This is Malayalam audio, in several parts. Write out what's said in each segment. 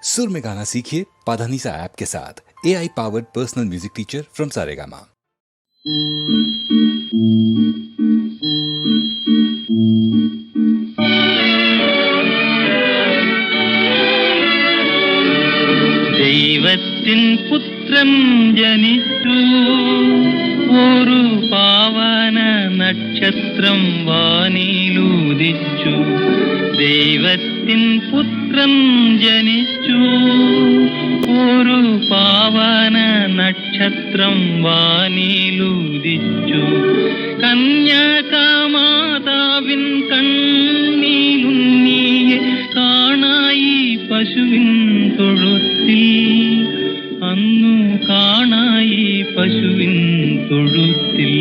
सुर में गाना सीखिए पाधानीसा ऐप के साथ। AI powered personal music teacher from Saregama. ദൈവത്തിൻ പുത്രൻ ജനിച്ചു, ഒരു പാവന നക്ഷത്രം വാനിലുദിച്ചു. ദൈവത്തിൻ പുത്രൻ ജനിച്ചു, ഒരു പാവന നക്ഷത്രം വാനിലുദിച്ചു. കന്യകാമാതാവിൻ കണ്ണിലുണ്ണിയെ കാണായി പശുവിൻ തൊഴുത്തിൽ, അന്നു കാണായി പശുവിൻ തൊഴുത്തിൽ.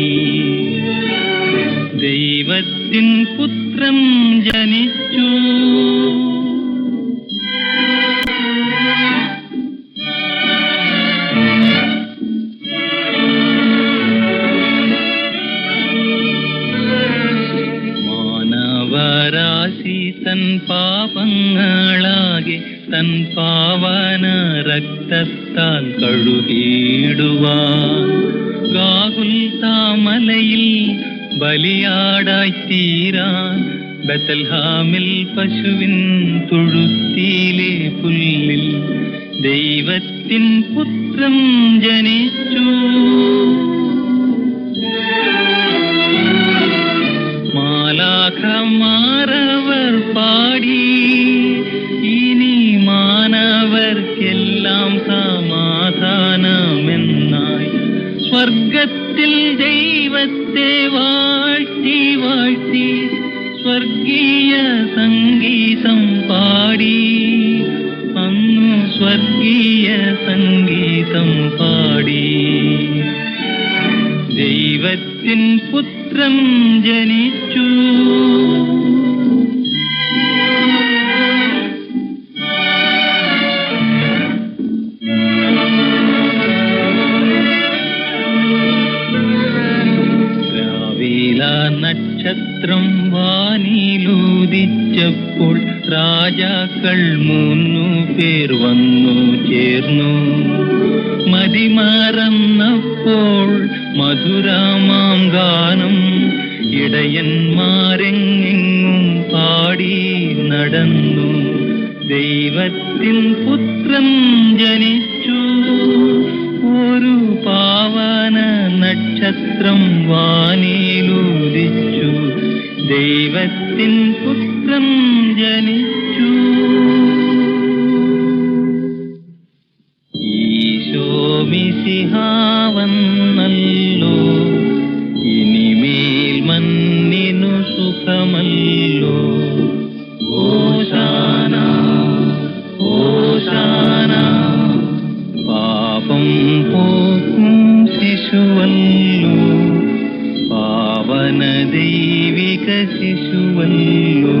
ദൈവത്തിൻ പുത്രൻ ജനിച്ചു. മാനവരാശി തൻ പാപങ്ങളാകെ തൻ പാവന രക്തത്താൽ കഴുകിയിടുവാൻ ഗാഗുൽത്താമലയിൽ ബലിയാടായി തീരാൻ ബെത്ലഹേമിൽ പശുവിൻ തൊഴുത്തിലെ പുല്ലിൽ ദൈവത്തിൻ പുത്രൻ ജനിച്ചു. മാലാഖമാരവർ പാടി, ഇനി മാനവർക്കെല്ലാം സമാധാനമെന്നായി. സ്വർഗത്തിൽ ദൈവത്തെ വാഴ്ത്തി വാഴ്ത്തി സ്വർഗീയ സംഗീതം പാടി, അന്നു സ്വർഗീയ സംഗീതം പാടി. ദൈവത്തിൻ പുത്രൻ ജനിച്ചു. നക്ഷത്രം വാനിലുദിച്ചപ്പോൾ രാജാക്കൾ 3 പേർ വന്നു ചേർന്നു. മതിമറന്നപ്പോൾ മധുരമാം ഗാനം ഇടയന്മാരെങ്ങെങ്ങും പാടി നടന്നു. ദൈവത്തിൻ പുത്രൻ ജനിച്ചു, ഒരു പാവന നക്ഷത്രം വാനിലുദിച്ചു. ദൈവത്തിൻ പുത്രൻ ജനിച്ചു. ഈശോ മിശിഹാ വന്നല്ലോ, ഇനിമേൽ മന്നിനു സുഖമല്ലോ. ഓശാന ഓശാന, പാപം പോക്കും ശിശുവല്ലോ, പാവന ദൈവിക ശിശുവല്ലോ.